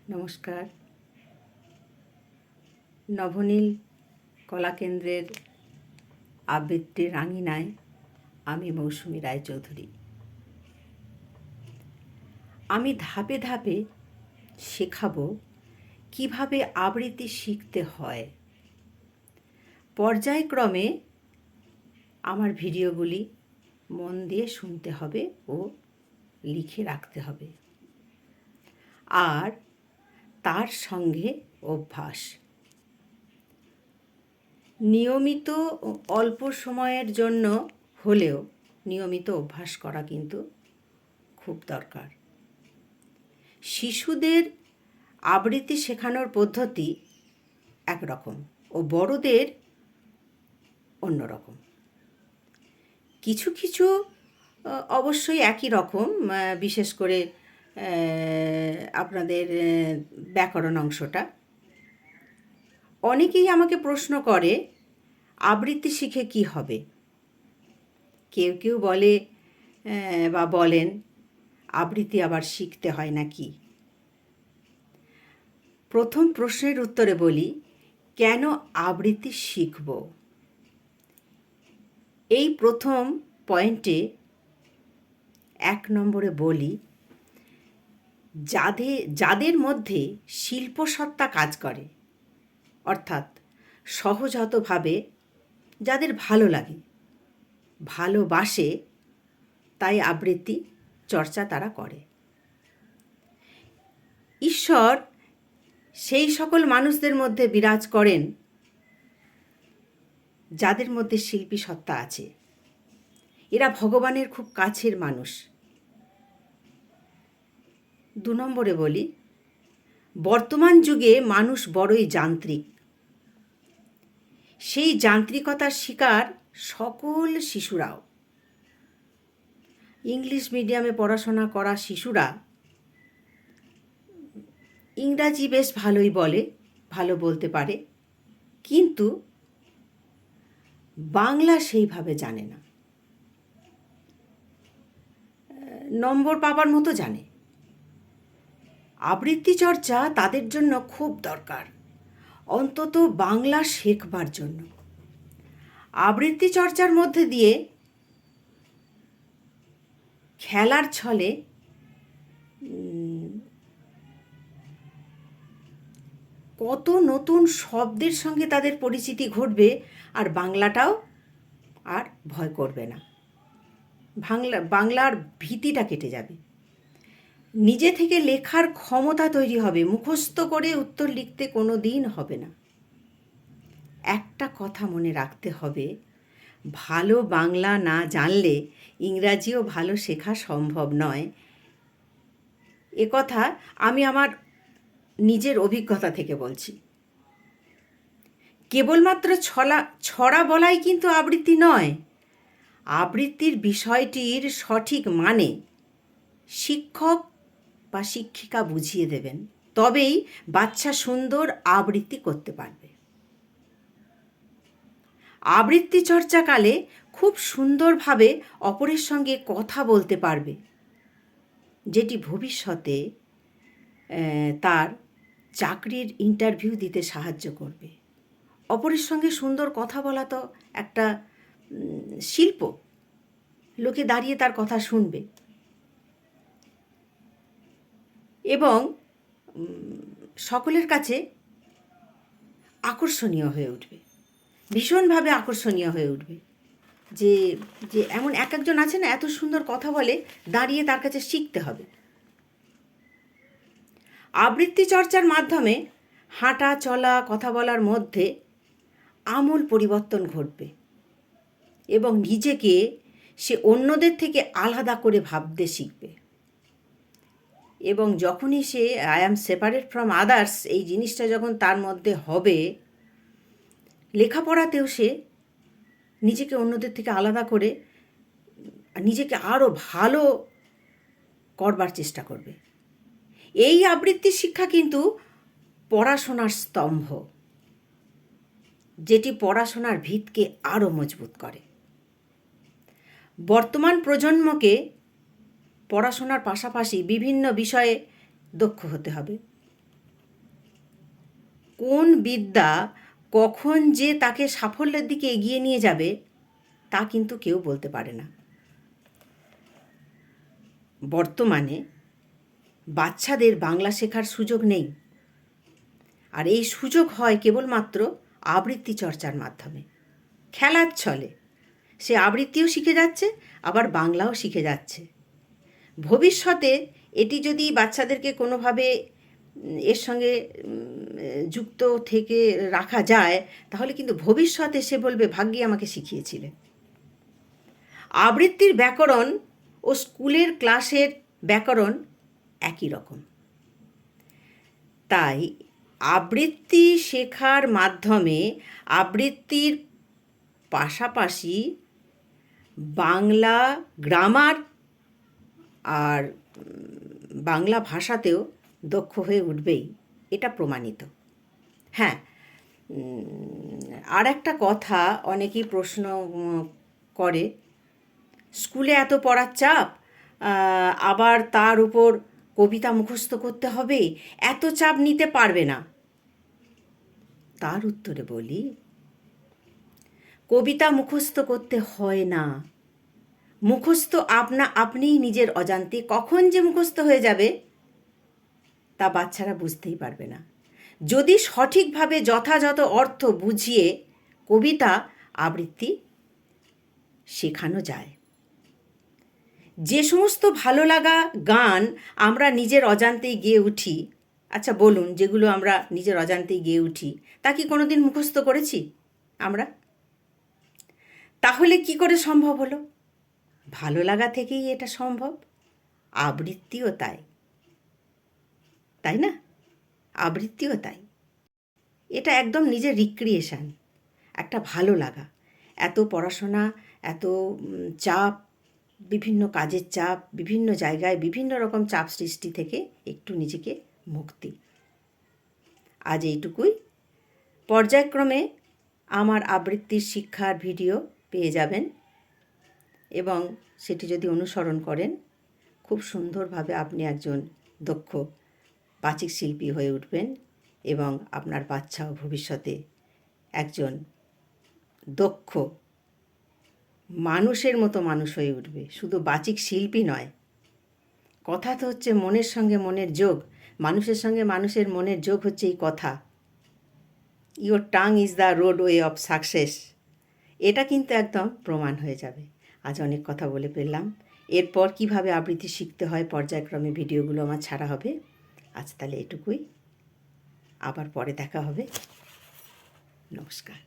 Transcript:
নমস্কার। নবনীল কলাকেন্দ্রের আবৃত্তির রাঙিনায় আমি মৌসুমী রায়চৌধুরী। আমি ধাপে ধাপে শেখাবো কিভাবে আবৃত্তি শিখতে হয়। পর্যায়ক্রমে আমার ভিডিওগুলি মন দিয়ে শুনতে হবে ও লিখে রাখতে হবে, আর তার সঙ্গে অভ্যাস। নিয়মিত অল্প সময়ের জন্য হলেও নিয়মিত অভ্যাস করা কিন্তু খুব দরকার। শিশুদের আবৃত্তি শেখানোর পদ্ধতি একরকম ও বড়দের অন্যরকম। কিছু কিছু অবশ্যই একই রকম, বিশেষ করে আপনাদের ব্যাকরণ অংশটা। অনেকেই আমাকে প্রশ্ন করে আবৃত্তি শিখে কি হবে। কেউ কেউ বলে বা বলেন আবৃত্তি আবার শিখতে হয় নাকি। প্রথম প্রশ্নের উত্তরে বলি, কেন আবৃত্তি শিখব? এই প্রথম পয়েন্টে 1 নম্বরে বলি, যাদের মধ্যে শিল্পসত্তা কাজ করে, অর্থাৎ সহজাতভাবে যাদের ভালো লাগে, ভালোবাসে, তাই আবৃত্তি চর্চা তারা করে। ঈশ্বর সেই সকল মানুষদের মধ্যে বিরাজ করেন যাদের মধ্যে শিল্পী সত্তা আছে। এরা ভগবানের খুব কাছের মানুষ। 2 নম্বরে বলি, বর্তমান যুগে মানুষ বড়ই যান্ত্রিক। সেই যান্ত্রিকতার শিকার সকল শিশুরাও। ইংলিশ মিডিয়ামে পড়াশোনা করা শিশুরা ইংরাজি বেশ ভালোই বলে, ভালো বলতে পারে, কিন্তু বাংলা সেইভাবে জানে না। নম্বর পাবার মতো জানে। আবৃত্তি চর্চা তাদের জন্য খুব দরকার, অন্তত বাংলা শেখবার জন্য। আবৃত্তি চর্চার মধ্যে দিয়ে খেলার ছলে কত নতুন শব্দের সঙ্গে তাদের পরিচিতি ঘটবে, আর বাংলাটাও আর ভয় করবে না। বাংলার ভীতিটা কেটে যাবে। নিজে থেকে লেখার ক্ষমতা তৈরি হবে। মুখস্থ করে উত্তর লিখতে কোনো দিন হবে না। একটা কথা মনে রাখতে হবে, ভালো বাংলা না জানলে ইংরাজিও ভালো শেখা সম্ভব নয়। কথা আমি আমার নিজের অভিজ্ঞতা থেকে বলছি। কেবলমাত্র ছড়া বলাই কিন্তু আবৃত্তি নয়। আবৃত্তির বিষয়টির সঠিক মানে শিক্ষক বা শিক্ষিকা বুঝিয়ে দেবেন, তবেই বাচ্চা সুন্দর আবৃত্তি করতে পারবে। আবৃত্তি চর্চাকালে খুব সুন্দরভাবে অপরের সঙ্গে কথা বলতে পারবে, যেটি ভবিষ্যতে তার চাকরির ইন্টারভিউ দিতে সাহায্য করবে। অপরের সঙ্গে সুন্দর কথা বলা তো একটা শিল্প। লোকে দাঁড়িয়ে তার কথা শুনবে এবং সকলের কাছে আকর্ষণীয় হয়ে উঠবে, ভীষণভাবে আকর্ষণীয় হয়ে উঠবে। যে যে এমন একজন আছে না, এত সুন্দর কথা বলে, দাঁড়িয়ে তার কাছে শিখতে হবে। আবৃত্তি চর্চার মাধ্যমে হাঁটা চলা কথা বলার মধ্যে আমূল পরিবর্তন ঘটবে এবং নিজেকে সে অন্যদের থেকে আলাদা করে ভাবতে শিখবে। এবং যখনই সে I am separate from others, এই জিনিসটা যখন তার মধ্যে হবে, লেখাপড়াতেও সে নিজেকে অন্যদের থেকে আলাদা করে নিজেকে আরও ভালো করবার চেষ্টা করবে। এই আবৃত্তি শিক্ষা কিন্তু পড়াশোনার স্তম্ভ, যেটি পড়াশোনার ভিতকে আরও মজবুত করে। বর্তমান প্রজন্মকে পড়াশোনার পাশাপাশি বিভিন্ন বিষয়ে দক্ষ হতে হবে। কোন বিদ্যা কখন যে তাকে সাফল্যের দিকে এগিয়ে নিয়ে যাবে তা কিন্তু কেউ বলতে পারে না। বর্তমানে বাচ্চাদের বাংলা শেখার সুযোগ নেই, আর এই সুযোগ হয় কেবলমাত্র আবৃত্তি চর্চার মাধ্যমে। খেলার ছলে সে আবৃত্তিও শিখে যাচ্ছে, আবার বাংলাও শিখে যাচ্ছে। ভবিষ্যতে এটি যদি বাচ্চাদেরকে কোনোভাবে এর সঙ্গে যুক্ত থেকে রাখা যায়, তাহলে কিন্তু ভবিষ্যতে সে বলবে ভাগ্যি আমাকে শিখিয়েছিলেন। আবৃত্তির ব্যাকরণ ও স্কুলের ক্লাসের ব্যাকরণ একই রকম। তাই আবৃত্তি শেখার মাধ্যমে আবৃত্তির পাশাপাশি বাংলা গ্রামার আর বাংলা ভাষাতেও দক্ষ হয়ে উঠবেই, এটা প্রমাণিত। হ্যাঁ, আর একটা কথা অনেকেই প্রশ্ন করে, স্কুলে এত পড়ার চাপ, আবার তার উপর কবিতা মুখস্থ করতে হবে, এত চাপ নিতে পারবে না। তার উত্তরে বলি, কবিতা মুখস্থ করতে হয় না। মুখস্থ আপনিই নিজের অজান্তে কখন যে মুখস্থ হয়ে যাবে তা বাচ্চারা বুঝতেই পারবে না, যদি সঠিকভাবে যথাযথ অর্থ বুঝিয়ে কবিতা আবৃত্তি শেখানো যায়। যে সমস্ত ভালো লাগা গান আমরা নিজের অজান্তেই গেয়ে উঠি, আচ্ছা বলুন, যেগুলো আমরা নিজের অজান্তেই গেয়ে উঠি তা কি কোনোদিন মুখস্থ করেছি আমরা? তাহলে কি করে সম্ভব হলো? ভালো লাগা থেকেই এটা সম্ভব। আবৃত্তিও তাই, তাই না? আবৃত্তিও তাই। এটা একদম নিজের রিক্রিয়েশন, একটা ভালো লাগা। এত পড়াশোনা, এত চাপ, বিভিন্ন কাজের চাপ, বিভিন্ন জায়গায় বিভিন্ন রকম চাপ সৃষ্টি থেকে একটু নিজেকে মুক্তি। আজ এইটুকুই। পর্যায়ক্রমে আমার আবৃত্তির শিক্ষার ভিডিও পেয়ে যাবেন, এবং সেটি যদি অনুসরণ করেন খুব সুন্দরভাবে আপনি একজন দক্ষ বাচিক শিল্পী হয়ে উঠবেন, এবং আপনার বাচ্চাও ভবিষ্যতে একজন দক্ষ মানুষের মতো মানুষ হয়ে উঠবে। শুধু বাচিক শিল্পী নয়, কথা তো হচ্ছে মনের সঙ্গে মনের যোগ, মানুষের সঙ্গে মানুষের মনের যোগ হচ্ছে এই কথা। Your tongue is the roadway of success, এটা কিন্তু একদম প্রমাণ হয়ে যাবে। আজ অনেক কথা বলে ফেললাম। এরপর কিভাবে আবৃত্তি শিখতে হয় পর্যায়ক্রমে ভিডিওগুলো আমার ছাড়া হবে। আজ তাহলে এটুকুই, আবার পরে দেখা হবে। নমস্কার।